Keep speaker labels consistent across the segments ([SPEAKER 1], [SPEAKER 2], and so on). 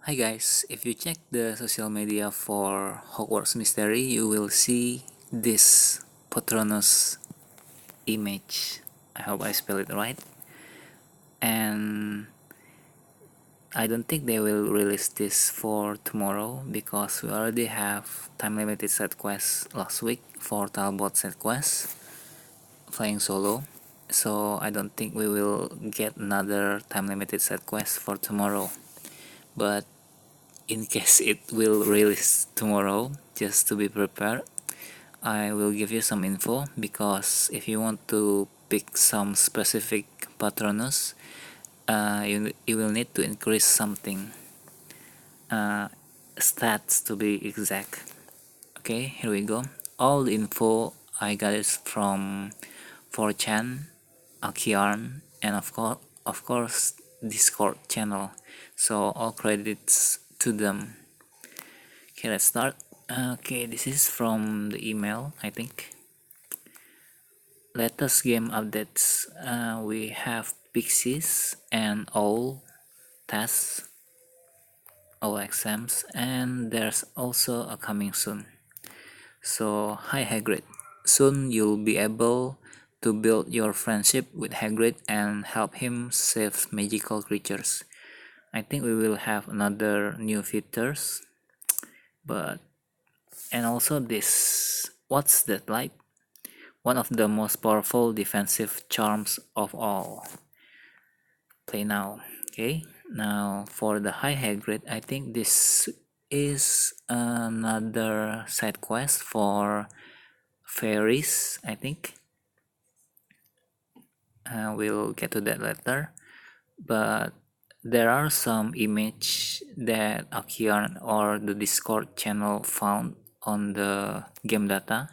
[SPEAKER 1] Hi guys, if you check the social media for Hogwarts Mystery, you will see this Patronus image. I hope I spell it right. And I don't think they will release this for tomorrow because we already have time limited set quests last week for Talbot set quest, flying solo. So I don't think we will get another time limited set quest for tomorrow. But in case it will release tomorrow, just to be prepared, I will give you some info, because if you want to pick some specific Patronus, you will need to increase something, stats to be exact. Okay, here we go. All the info I got is from 4chan, I-GGames, and of course Discord channel. So all credits to them. Okay, let's start. Okay, this is from the email, I think. Latest game updates. We have Pixies and all tests, all exams, and there's also a coming soon. So, hi Hagrid. Soon you'll be able to build your friendship with Hagrid and help him save magical creatures. I think we will have another new features, but and also this. What's that like? One of the most powerful defensive charms of all. Play now. Okay, now for the High Hagrid, I think this is another side quest for fairies, I think. We'll get to that later, but there are some image that Akian or the Discord channel found on the game data.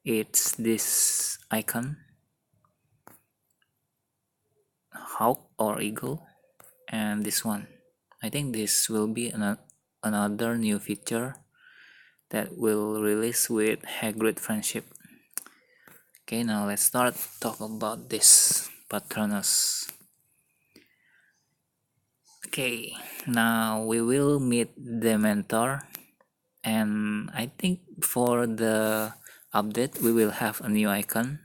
[SPEAKER 1] It's this icon, hawk or eagle, and this one. I think this will be another new feature that will release with Hagrid friendship. Okay, now let's start talk about this Patronus. Okay, now we will meet Dementor, and I think for the update we will have a new icon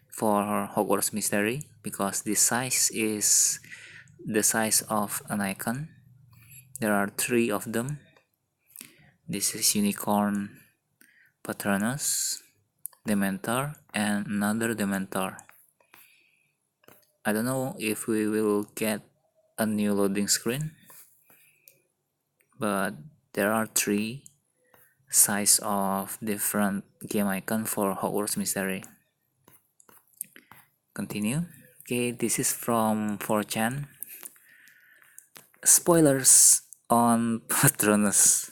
[SPEAKER 1] for Hogwarts Mystery, because this size is the size of an icon. There are 3 of them. This is Unicorn, Patronus, Dementor, and another Dementor. I don't know if we will get a new loading screen, but there are 3 size of different game icon for Hogwarts Mystery. Continue. Okay, this is from 4chan. Spoilers on Patronus.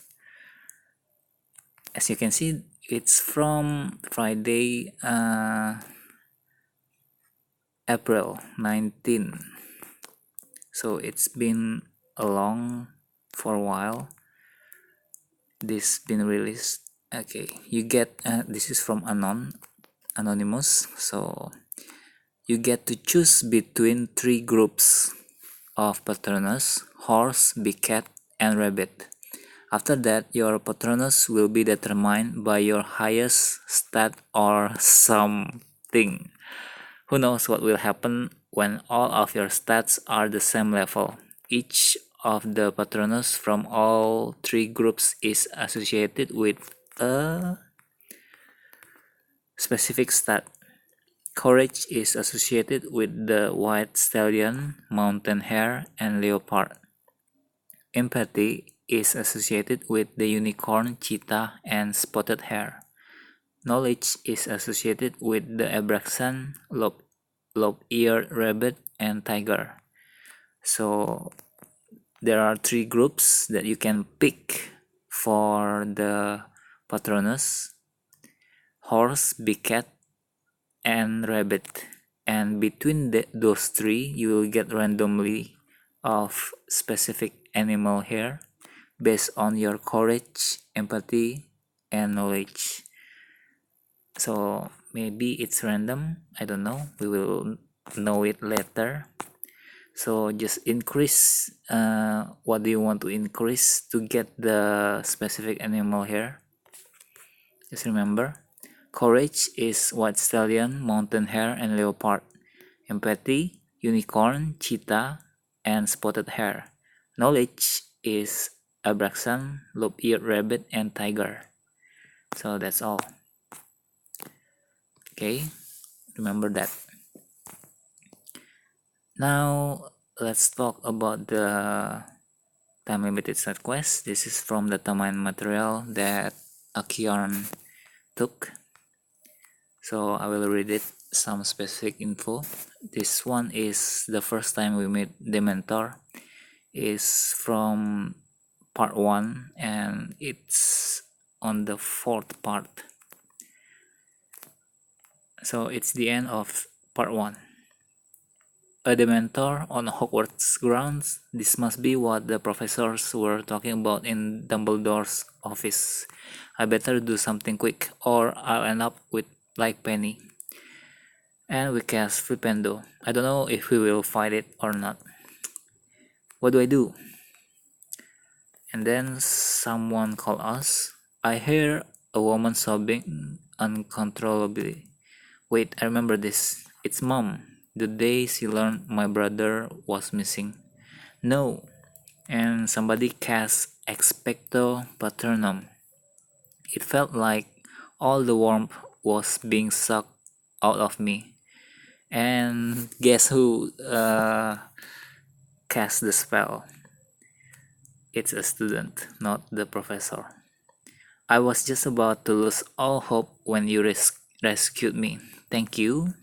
[SPEAKER 1] As you can see, it's from Friday, April 19. So it's been along for a while. This been released. Okay, you get this is from anonymous. So you get to choose between 3 groups of Patronus: horse, big cat, and rabbit. After that, your Patronus will be determined by your highest stat or something. Who knows what will happen when all of your stats are the same level. Each of the Patronus from all 3 groups is associated with a specific stat. Courage is associated with the white stallion, mountain hare, and leopard. Empathy is associated with the unicorn, cheetah, and spotted hare. Knowledge is associated with the abraxan, lop-eared rabbit, and tiger. So there are 3 groups that you can pick for the Patronus: horse, big cat, and rabbit. And between those 3, you will get randomly of specific animal here based on your courage, empathy, and knowledge. So maybe it's random, I don't know, we will know it later. So just increase what do you want to increase to get the specific animal here. Just remember, courage is white stallion, mountain hare, and leopard. Empathy, unicorn, cheetah, and spotted hare. Knowledge is abraxan, lop-eared rabbit, and tiger. So that's all. Okay, remember that. Now let's talk about the time limited side quest. This is from the command material that Akion took. So I will read it, some specific info. This one is the first time we meet Dementor. Is from part 1 and it's on the 4th part. So it's the end of part 1. A Dementor on Hogwarts grounds. This must be what the professors were talking about in Dumbledore's office. I better do something quick or I'll end up with like Penny. And we cast Flipendo. I don't know if we will fight it or not. What do I do? And then someone called us. I hear a woman sobbing uncontrollably. Wait, I remember this. It's Mom. The day she learned my brother was missing. No. And somebody cast Expecto Patronum. It felt like all the warmth was being sucked out of me. And guess who cast the spell? It's a student, not the professor. I was just about to lose all hope when you rescued me. Thank you.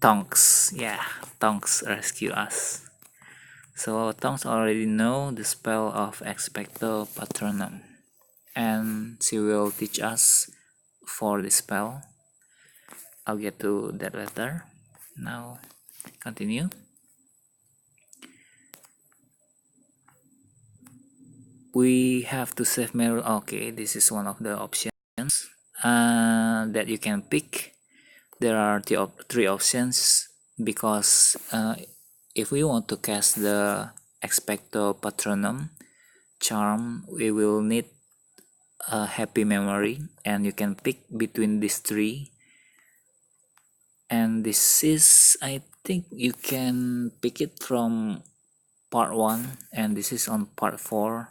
[SPEAKER 1] Tonks. Yeah, Tonks rescue us. So Tonks already know the spell of Expecto Patronum. And she will teach us for the spell. I'll get to that later. Now, continue. We have to save Merula. Okay, this is one of the options that you can pick. There are three options because if we want to cast the Expecto Patronum charm, we will need a happy memory, and you can pick between these three. And this is, I think you can pick it from part 1, and this is on part 4.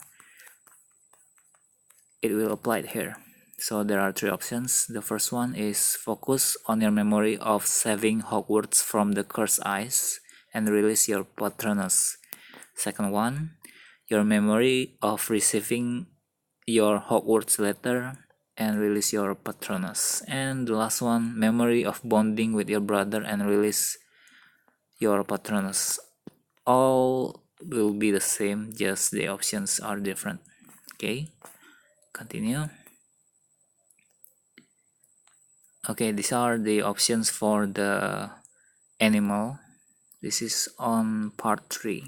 [SPEAKER 1] It will apply it here. So there are three options. The first one is focus on your memory of saving Hogwarts from the cursed eyes and release your Patronus. Second one, your memory of receiving your Hogwarts letter and release your Patronus. And the last one, memory of bonding with your brother and release your Patronus. All will be the same, just the options are different. Okay, continue. Okay, these are the options for the animal. This is on part 3.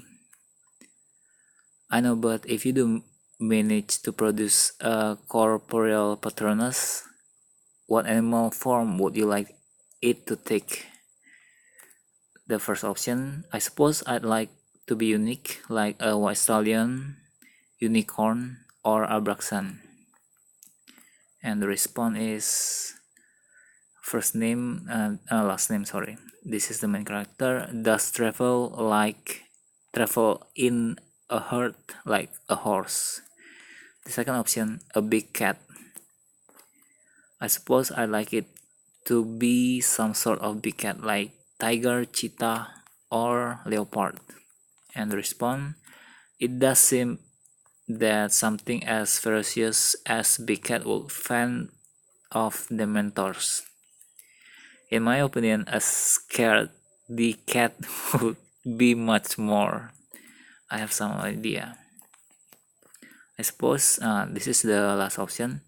[SPEAKER 1] I know, but if you do manage to produce a corporeal Patronus, what animal form would you like it to take? The first option, I suppose I'd like to be unique, like a white stallion, unicorn, or abraxan. And the response is first name and last name, sorry. This is the main character. Does travel in a herd like a horse. The second option, a big cat. I suppose I like it to be some sort of big cat like tiger, cheetah, or leopard. And the response, it does seem that something as ferocious as big cat would fend off the mentors. In my opinion, a scared the cat would be much more. I have some idea. I suppose this is the last option.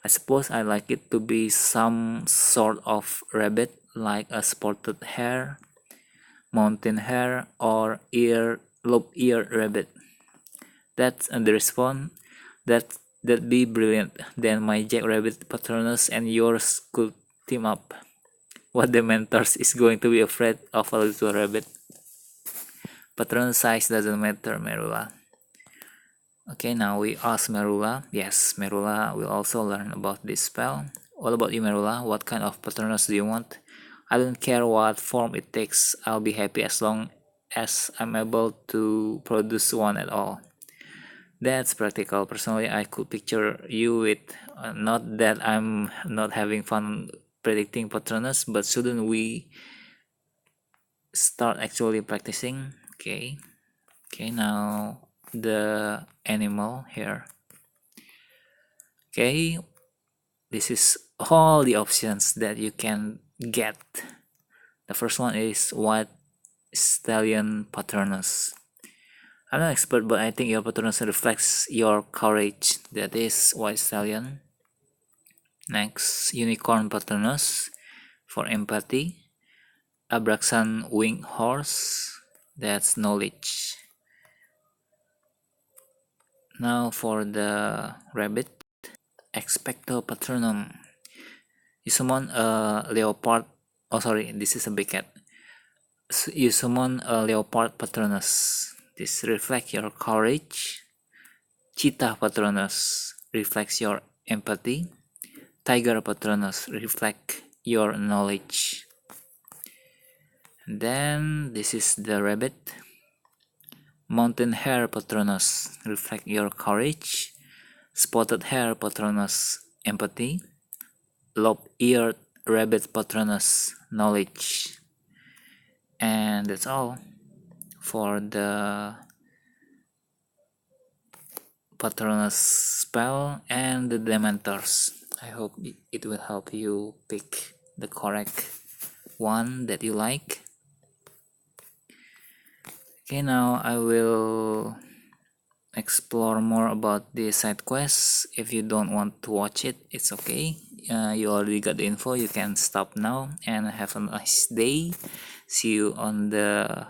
[SPEAKER 1] I suppose I like it to be some sort of rabbit, like a spotted hare, mountain hare, or lop-eared rabbit. That's the response. That'd be brilliant. Then my jackrabbit Patronus and yours could team up. What the mentors is going to be afraid of a little rabbit? Patronus size doesn't matter, Merula. Okay, now we ask Merula. Yes, Merula will also learn about this spell. What about you, Merula? What kind of Patronus do you want? I don't care what form it takes. I'll be happy as long as I'm able to produce one at all. That's practical. Personally, I could picture you with, not that I'm not having fun predicting Patronus, but shouldn't we start actually practicing? Okay, now the animal here. Okay, this is all the options that you can get. The first one is white stallion Patronus. I'm not expert, but I think your Patronus reflects your courage. That is white stallion. Next, unicorn Patronus for empathy. Abraxan winged horse. That's knowledge. Now for the rabbit. Expecto Patronum. You summon a leopard. Oh, sorry, this is a big cat. You summon a leopard Patronus. This reflects your courage. Cheetah Patronus reflects your empathy. Tiger Patronus reflects your knowledge. And then this is the rabbit. Mountain hare Patronus reflect your courage. Spotted hare Patronus empathy. Lop-eared rabbit Patronus knowledge. And that's all for the Patronus spell and the Dementors. I hope it will help you pick the correct one that you like. Okay, now I will explore more about the side quests. If you don't want to watch it, it's okay. You already got the info. You can stop now and have a nice day. See you on the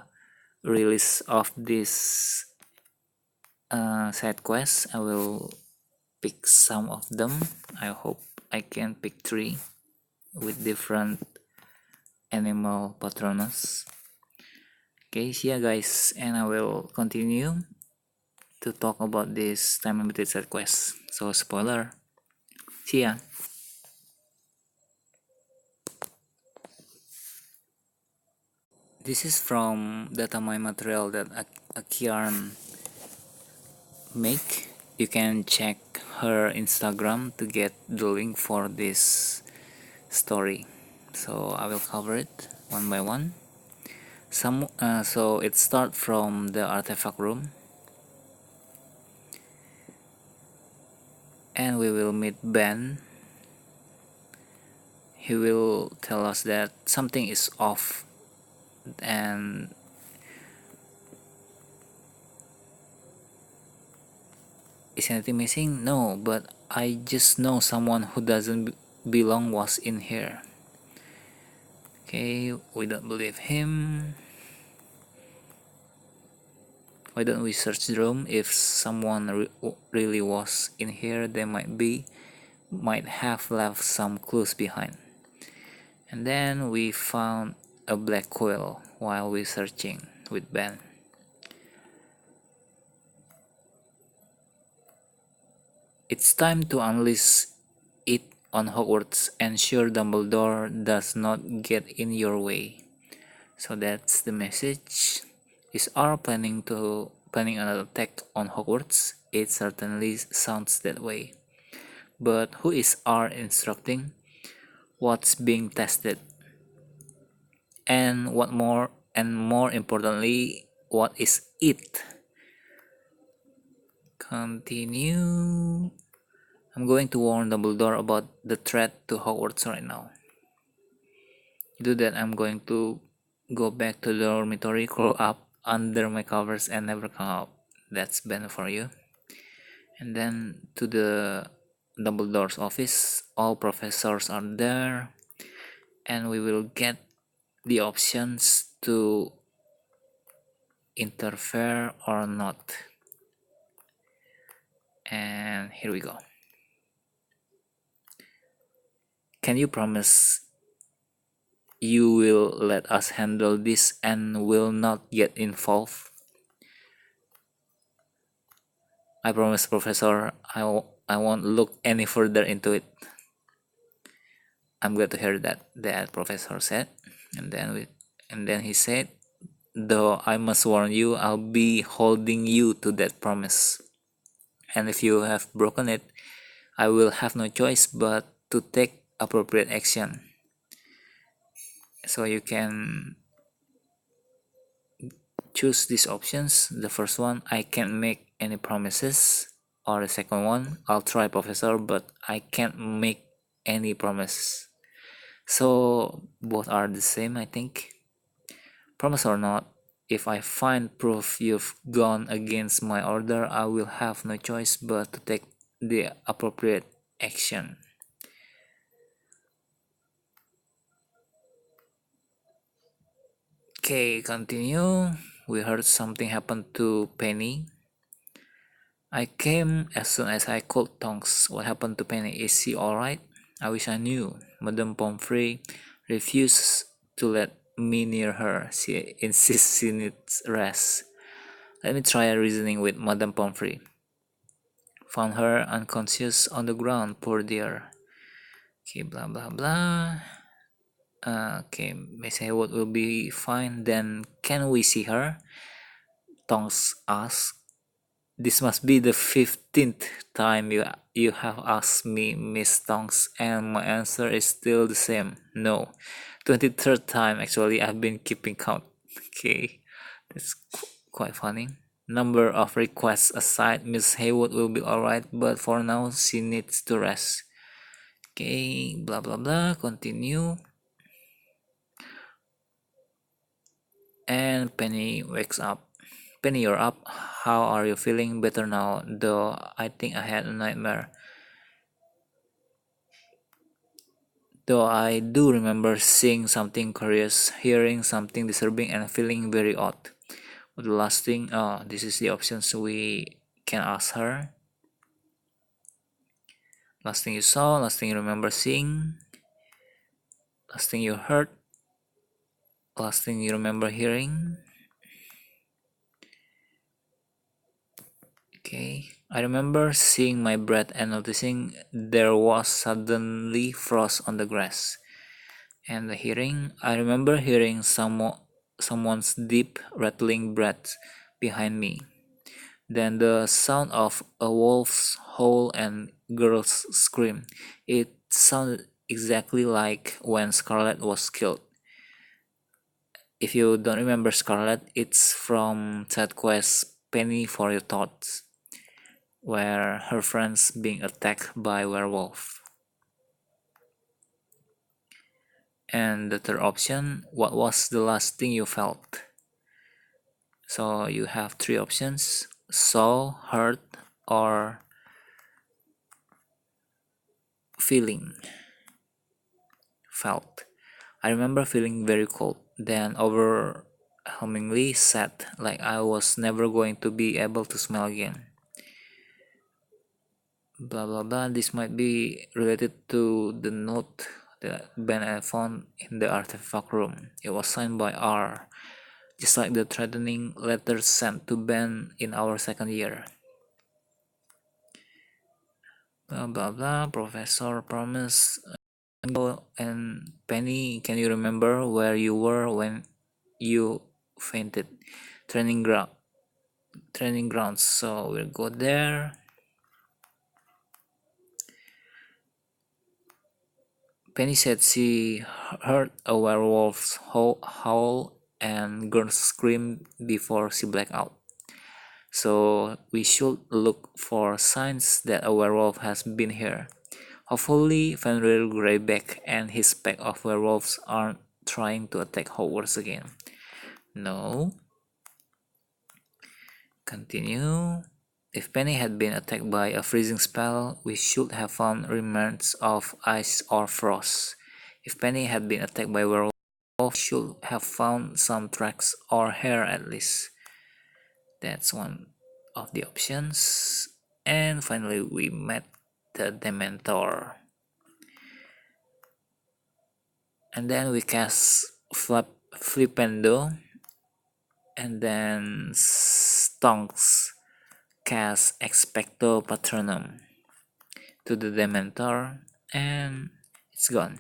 [SPEAKER 1] release of this side quests. I will pick some of them. I hope I can pick 3 with different animal Patronus. Okay, see ya guys, and I will continue to talk about this time limited side quest. So spoiler. See ya. This is from data mine material that I-GGames make. You can check her Instagram to get the link for this story. So I will cover it one by one. So it starts from the artifact room, and we will meet Ben. He will tell us that something is off, and is anything missing? No, but I just know someone who doesn't belong was in here. Okay, we don't believe him. Why don't we search the room? If someone really was in here, they might have left some clues behind. And then we found a black quill while we searching with Ben. It's time to unleash it on Hogwarts. Ensure Dumbledore does not get in your way. So that's the message. Is R planning an attack on Hogwarts? It certainly sounds that way. But who is R instructing? What's being tested? And more importantly, what is it? Continue. I'm going to warn Dumbledore about the threat to Hogwarts right now. To do that, I'm going to go back to the dormitory, crawl up under my covers, and never come out. That's Ben for you. And then to the Dumbledore's office. All professors are there, and we will get the options to interfere or not. And here we go. Can you promise you will let us handle this and will not get involved? I promise, Professor, I won't look any further into it. I'm glad to hear that Professor said. And then he said, though I must warn you, I'll be holding you to that promise. And if you have broken it, I will have no choice but to take appropriate action. So you can choose these options. The first one, I can't make any promises. Or the second one, I'll try, Professor, but I can't make any promises. So both are the same, I think. Promise or not, if I find proof you've gone against my order, I will have no choice but to take the appropriate action. Okay, continue. We heard something happened to Penny. I came as soon as I could, Tonks. What happened to Penny? Is she alright? I wish I knew. Madame Pomfrey refuses to let me near her. She insists she needs rest. Let me try reasoning with Madame Pomfrey. Found her unconscious on the ground, poor dear. Okay, blah blah blah. Okay, Miss Haywood will be fine. Then can we see her? Tonks asked. This must be the 15th time you have asked me, Miss Tonks, and my answer is still the same. No. 23rd time actually. I've been keeping count. Okay, that's quite funny. Number of requests aside, Miss Haywood will be alright, but for now she needs to rest. Okay, blah blah blah, continue. And Penny wakes up. Penny, you're up. How are you feeling? Better now, though I think I had a nightmare. Though I do remember seeing something curious, hearing something disturbing, and feeling very odd. But the last thing, this is the options we can ask her. Last thing you saw, last thing you remember seeing, last thing you heard, last thing you remember hearing. Okay, I remember seeing my breath and noticing there was suddenly frost on the grass. And the hearing, I remember hearing someone's deep rattling breath behind me. Then the sound of a wolf's howl and girl's scream. It sounded exactly like when Scarlet was killed. If you don't remember Scarlet, it's from Side Quest Penny for Your Thoughts, where her friends being attacked by werewolf. And the third option, what was the last thing you felt? So you have three options: saw, heard, or feeling. Felt. I remember feeling very cold, then overwhelmingly sad, like I was never going to be able to smell again. Blah blah blah. This might be related to the note that Ben I found in the artifact room. It was signed by R, just like the threatening letter sent to Ben in our second year. Blah blah blah. Professor promised. And Penny, can you remember where you were when you fainted? Training grounds. So we'll go there. Penny said she heard a werewolf's howl and girls scream before she blacked out. So we should look for signs that a werewolf has been here. Hopefully Fenrir Greyback and his pack of werewolves aren't trying to attack Hogwarts again. No. Continue. If Penny had been attacked by a freezing spell, we should have found remnants of ice or frost. If Penny had been attacked by werewolf, we should have found some tracks or hair at least. That's one of the options. And finally, we met the Dementor. And then we cast Flipendo, and then Tonks cast Expecto Patronum to the Dementor and it's gone.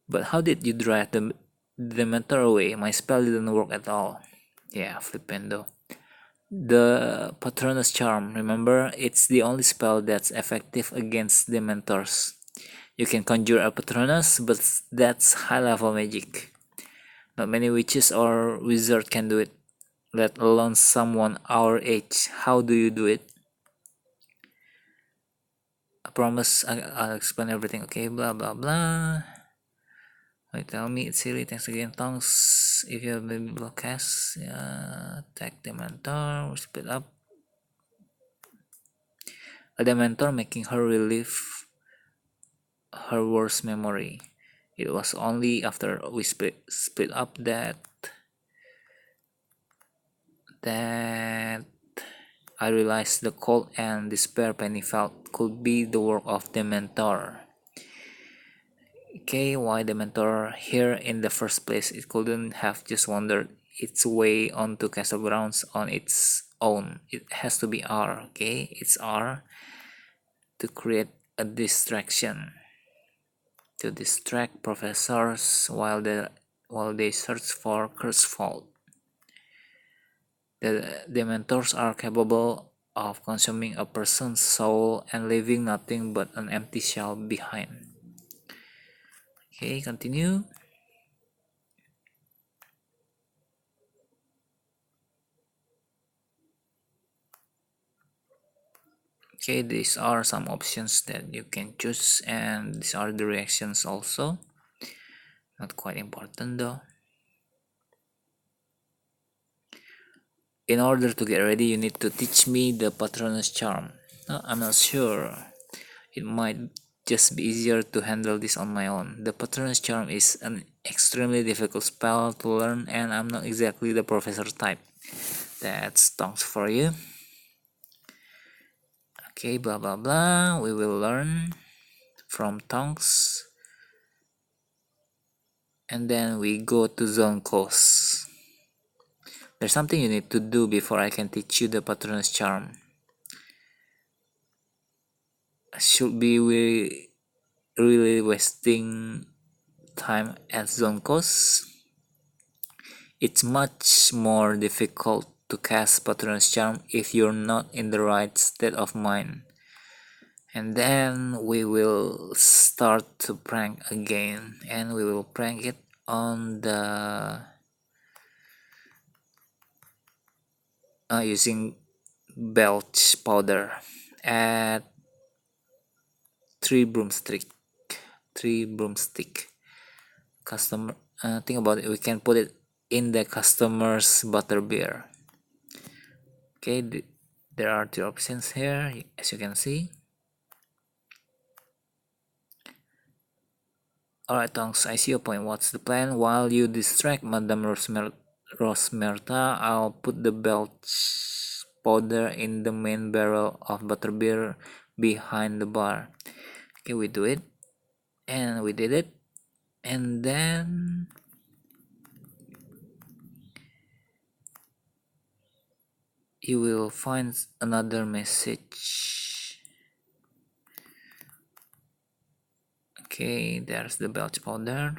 [SPEAKER 1] But how did you drive the Dementor away? My spell didn't work at all. Yeah, flipendo. The Patronus Charm, remember? It's the only spell that's effective against Dementors. You can conjure a Patronus, but that's high-level magic. Not many witches or wizards can do it, let alone someone our age. How do you do it? I promise I'll explain everything, okay? Blah blah blah. Wait, tell me it's silly. Thanks again, tonks. If you have baby blockcast, yeah, attack Dementor, split up. A Dementor making her relive her worst memory. It was only after we split up that I realized the cold and despair Penny felt could be the work of Dementor. Okay, why Dementor here in the first place? It couldn't have just wandered its way onto castle grounds on its own. It has to be R, okay? It's R to create a distraction. To distract professors while they search for Cursed Vault. The Dementors are capable of consuming a person's soul and leaving nothing but an empty shell behind. Okay, continue. Okay, these are some options that you can choose, and these are the reactions also. Not quite important though. In order to get ready, you need to teach me the Patronus Charm. No, I'm not sure. It might just be easier to handle this on my own. The Patronus Charm is an extremely difficult spell to learn, and I'm not exactly the professor type. That's tonks for you. Okay, blah blah blah. We will learn from tonks. And then we go to zone course. There's something you need to do before I can teach you the Patronus Charm. Should be we really wasting time at zone course? It's much more difficult to cast Patronus Charm if you're not in the right state of mind. And then we will start to prank again, and we will prank it on the using belch powder at 3 broomstick. Customer, think about it, we can put it in the customer's butterbeer. Okay, there are two options here, as you can see. Alright, tonks, I see your point. What's the plan? While you distract Madame Rosmerta, I'll put the belch powder in the main barrel of butterbeer behind the bar. Okay, we do it, and we did it, and then you will find another message. Okay, there's the belch powder.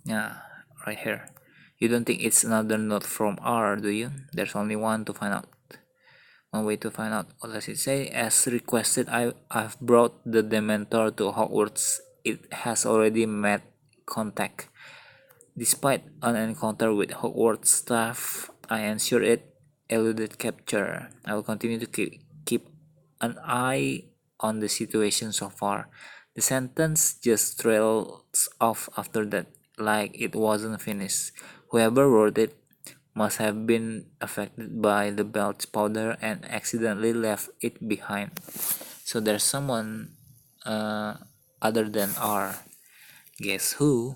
[SPEAKER 1] Yeah, right here. You don't think it's another note from R, do you? There's only one to find out. One way to find out. What does it say? As requested, I've brought the Dementor to Hogwarts. It has already made contact. Despite an encounter with Hogwarts staff, I ensure it eluded capture. I will continue to keep an eye on the situation so far. The sentence just trails off after that, like it wasn't finished. Whoever wrote it must have been affected by the belch powder and accidentally left it behind. So there's someone other than R. Guess who?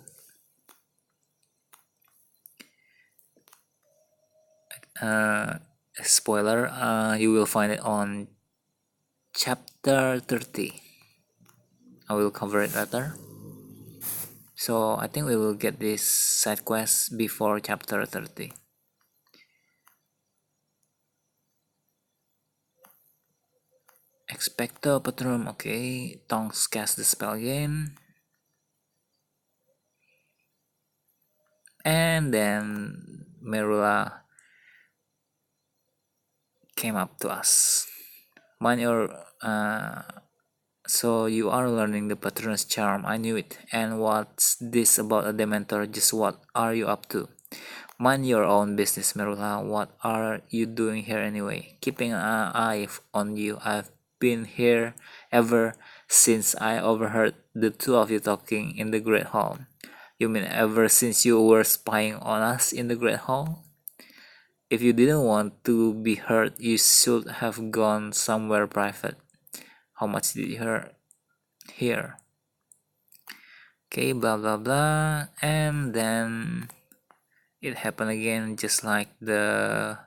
[SPEAKER 1] Spoiler, you will find it on chapter 30. I will cover it later. So I think we will get this side quest before chapter 30. Expecto Patronum, okay. Tonks cast the spell again. And then Merula came up to us. Mind your so you are learning the Patronus Charm, I knew it. And what's this about a Dementor? Just what are you up to? Mind your own business, Merula. What are you doing here anyway? Keeping an eye on you. I've been here ever since I overheard the two of you talking in the Great Hall. You mean ever since you were spying on us in the Great Hall? If you didn't want to be hurt, you should have gone somewhere private. How much did you hear? Okay, blah blah blah. And then it happened again, just like the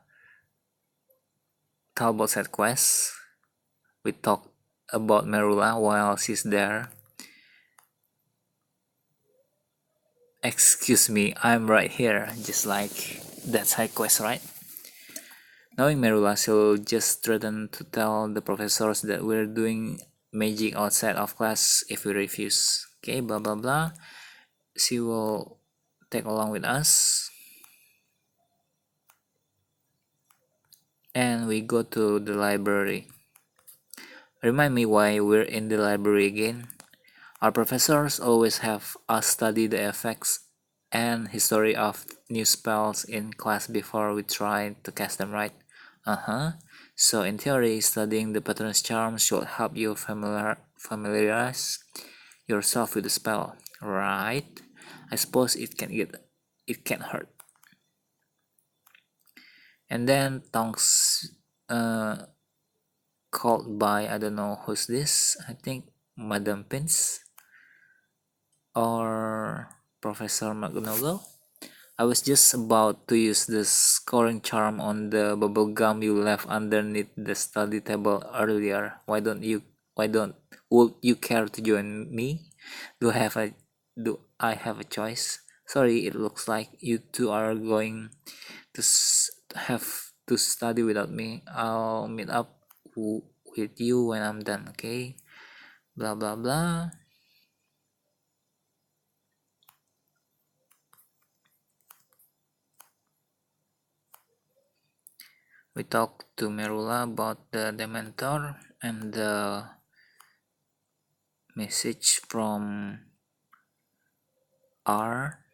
[SPEAKER 1] Talbot side quest. We talked about Merula while she's there. Excuse me, I'm right here, just like that side quest, right? Knowing Merula, she'll just threaten to tell the professors that we're doing magic outside of class if we refuse. Okay, blah blah blah. She will tag along with us. And we go to the library. Remind me why we're in the library again. Our professors always have us study the effects and history of new spells in class before we try to cast them, right? So in theory, studying the Patronus Charms should help you familiarize yourself with the spell, right? I suppose it can hurt. And then Tonks called by, I don't know who's this, I think Madam Pins or Professor McGonagall. I was just about to use the scoring charm on the bubble gum you left underneath the study table earlier. Would you care to join me? Do I have a choice? Sorry, it looks like you two are going to have to study without me. I'll meet up with you when I'm done, okay? Blah blah blah. We talked to Merula about the Dementor and the message from R.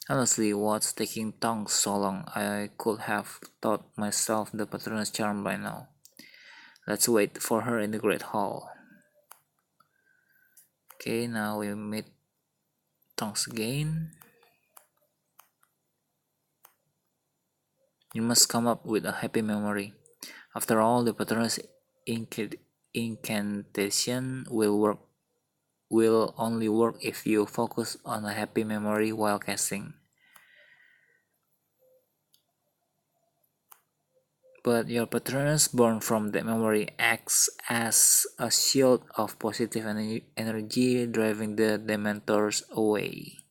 [SPEAKER 1] Honestly, what's taking tongues so long? I could have taught myself the Patronus Charm by now. Let's wait for her in the Great Hall. Okay, now we meet Tonks again. You must come up with a happy memory. After all, the Patronus incantation will only work if you focus on a happy memory while casting. But your Patronus born from that memory acts as a shield of positive energy, driving the Dementors away.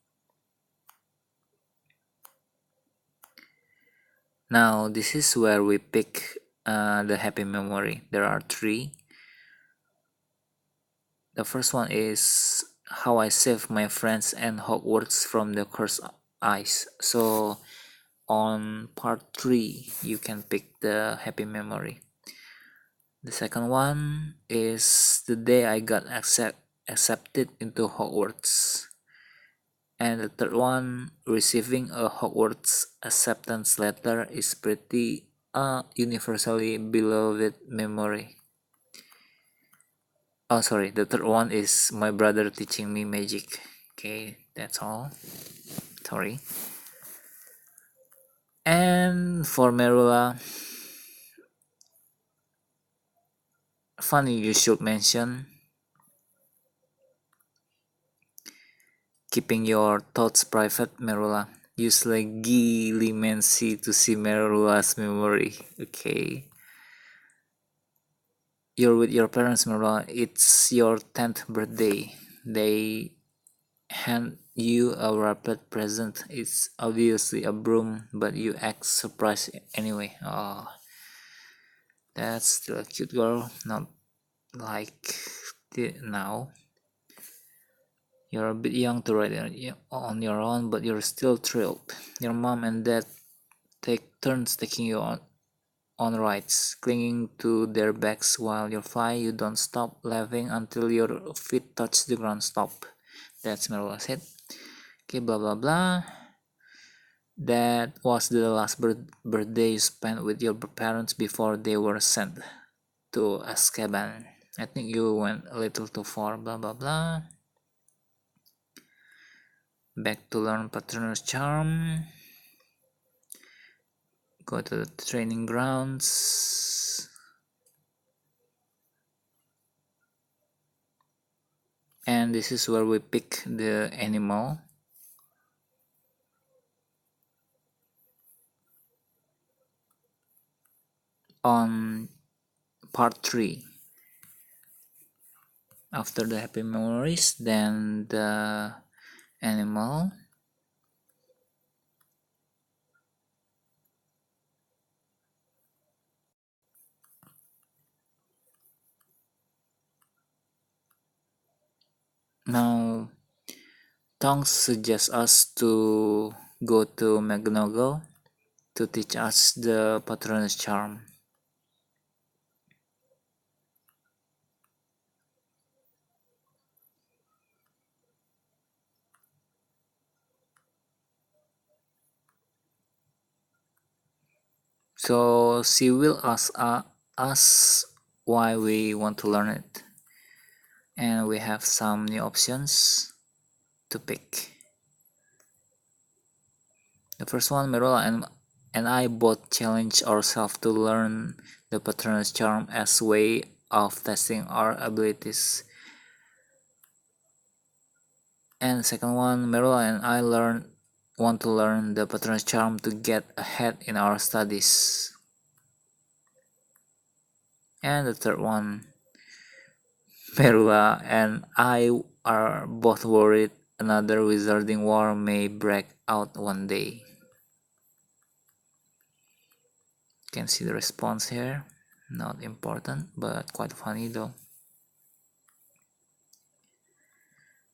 [SPEAKER 1] Now, this is where we pick the happy memory. There are three. The first one is how I saved my friends and Hogwarts from the cursed eyes. So, on part 3, you can pick the happy memory. The second one is the day I got accepted into Hogwarts. And the third one, receiving a Hogwarts acceptance letter is pretty universally beloved memory. Oh, sorry, the third one is my brother teaching me magic. Okay, that's all. Sorry. And for Merula, funny you should mention keeping your thoughts private, Merula. Use legilimency to see Merula's memory. Okay. You're with your parents, Merula. It's your 10th birthday. They hand you a wrapped present. It's obviously a broom, but you act surprised anyway. Oh. That's still a cute girl, not like now. You're a bit young to ride on your own, but you're still thrilled. Your mom and dad take turns taking you on rides, clinging to their backs while you fly. You don't stop laughing until your feet touch the ground. Stop. That's Merula said. Okay, blah blah blah. That was the last birthday you spent with your parents before they were sent to Azkaban. I think you went a little too far, blah blah blah. Back to learn Patronus Charm. Go to the training grounds. And this is where we pick the animal. On part 3. After the happy memories, then the animal. Now, Tonks suggests us to go to McGonagall to teach us the Patronus Charm. So she will ask us why we want to learn it, and we have some new options to pick. The first one, Merula and I both challenge ourselves to learn the Patronus Charm as way of testing our abilities. And the second one, Merula and I want to learn the Patronus Charm to get ahead in our studies. And the third one, Merula and I are both worried another wizarding war may break out one day. You can see the response here. Not important, but quite funny though.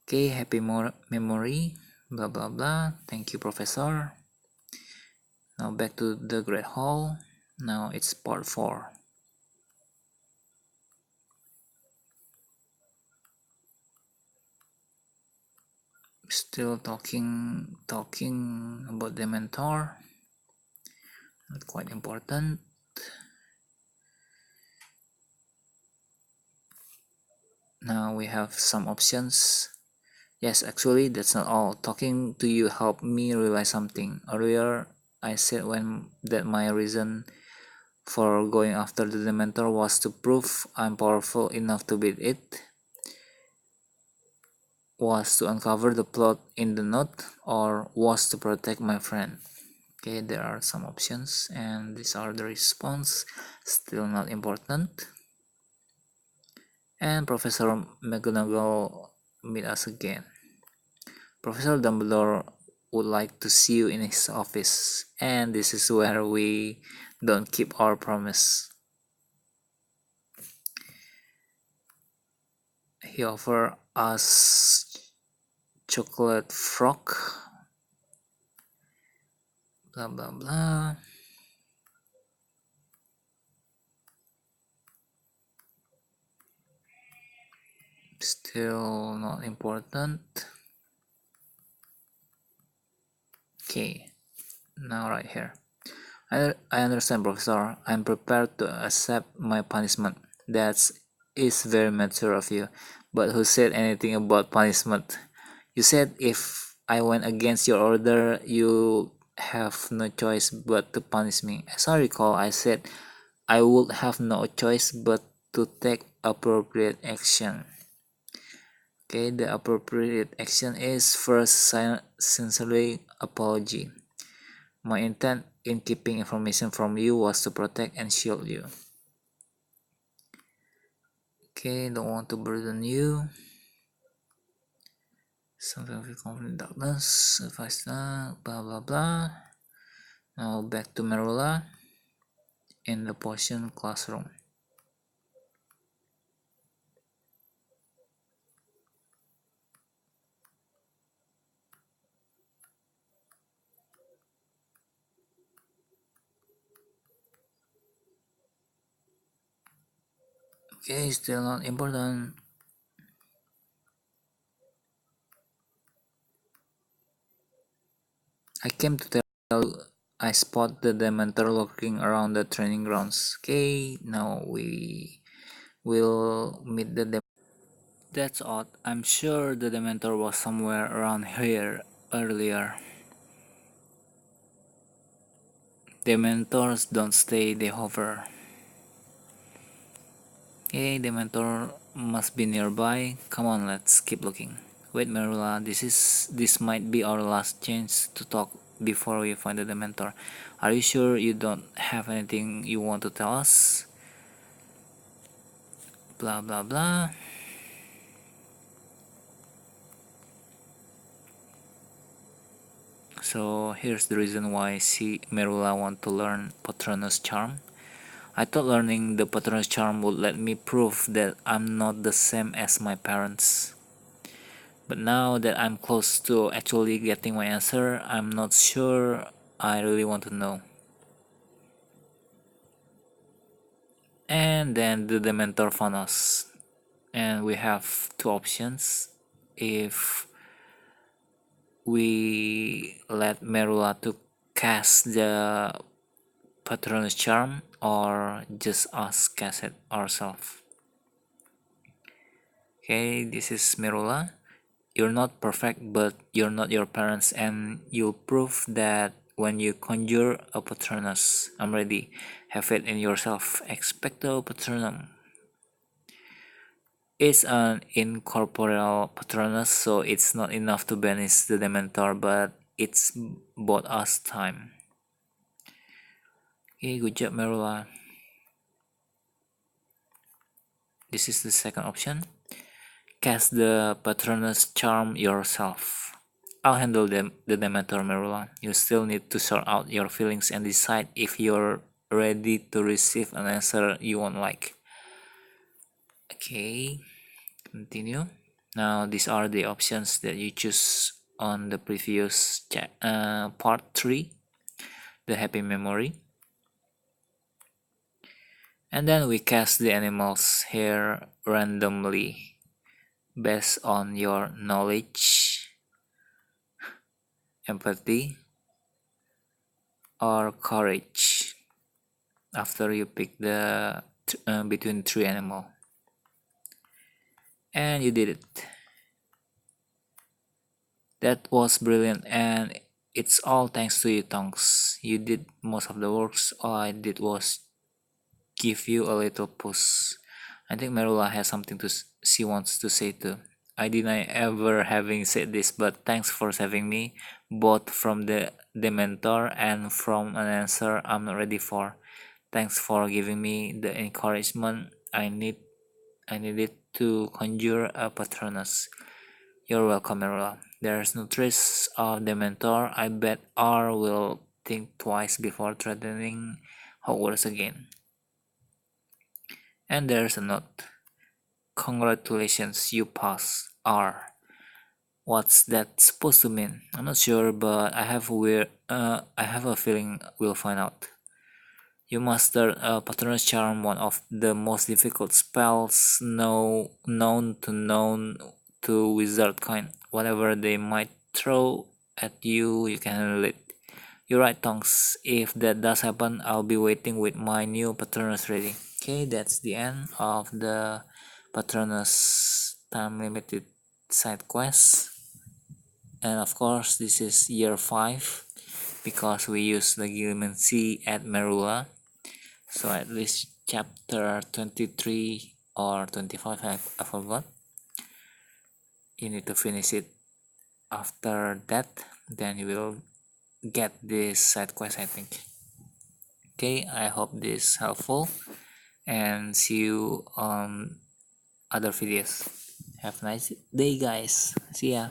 [SPEAKER 1] Okay, happy memory, blah blah blah. Thank you, Professor. Now back to the Great Hall. Now it's part 4. Still talking about Dementor. Not quite important. Now we have some options. Yes, actually that's not all. Talking to you helped me realize something. Earlier I said that my reason for going after the Dementor was to prove I'm powerful enough to beat it. Was to uncover the plot in the note, or was to protect my friend. Okay, there are some options and these are the response. Still not important. And Professor McGonagall meet us again. Professor Dumbledore would like to see you in his office, and this is where we don't keep our promise. He offered us chocolate frog, blah blah blah. Still not important. Okay, now right here. I understand, Professor. I'm prepared to accept my punishment. That is very mature of you. But who said anything about punishment? You said if I went against your order, you have no choice but to punish me. As I recall, I said I would have no choice but to take appropriate action. Okay, the appropriate action is first sincerely apology. My intent in keeping information from you was to protect and shield you. Okay, don't want to burden you. Something of your confident darkness, advice, blah blah blah. Now back to Merula. in the potion classroom. Okay, still not important. I came to tell you I spot the Dementor lurking around the training grounds. Okay, now we will meet the Dementor. That's odd. I'm sure the Dementor was somewhere around here earlier. Dementors don't stay, they hover. Okay, Dementor must be nearby. Come on, let's keep looking. Wait, Merula, this might be our last chance to talk before we find the Dementor. Are you sure you don't have anything you want to tell us? Blah blah blah. So here's the reason why Merula want to learn Patronus Charm. I thought learning the Patronus Charm would let me prove that I'm not the same as my parents. But now that I'm close to actually getting my answer, I'm not sure I really want to know. And then the Dementor found us. And we have two options. If we let Merula to cast the Patronus Charm or just us cast it ourselves. Okay, this is Merula. You're not perfect, but you're not your parents, and you'll prove that when you conjure a Patronus. I'm ready. Have faith in yourself. Expecto Patronum. It's an incorporeal Patronus, so it's not enough to banish the Dementor, but it's bought us time. Okay, good job, Merula. This is the second option. Cast the Patronus Charm yourself. I'll handle the Dementor, Merula. You still need to sort out your feelings and decide if you're ready to receive an answer you won't like. Okay, continue. Now these are the options that you choose on the previous part 3, the happy memory. And then we cast the animals here randomly based on your knowledge, empathy, or courage after you pick the between 3 animals. And you did it. That was brilliant, and it's all thanks to you, Tonks. You did most of the works. All I did was give you a little push. I think Merula has something she wants to say too. I deny ever having said this, but thanks for saving me, both from the Dementor and from an answer I'm not ready for. Thanks for giving me the encouragement I needed to conjure a Patronus. You're welcome, Merula. There's no trace of Dementor. I bet R will think twice before threatening Hogwarts again. And there's a note. Congratulations, you passed. R. What's that supposed to mean? I'm not sure, but I have a feeling we'll find out. You mastered a Patronus Charm, one of the most difficult spells known to wizard kind. Whatever they might throw at you, you can handle it. You're right, Tonks. If that does happen, I'll be waiting with my new Patronus ready. Okay, that's the end of the Patronus time limited side quest. And of course, this is year 5 because we use the Gillimancy at Merula. So at least chapter 23 or 25, I forgot. You need to finish it. After that, then you will get this side quest, I think. Okay, I hope this helpful, and see you on other videos. Have a nice day, guys. See ya.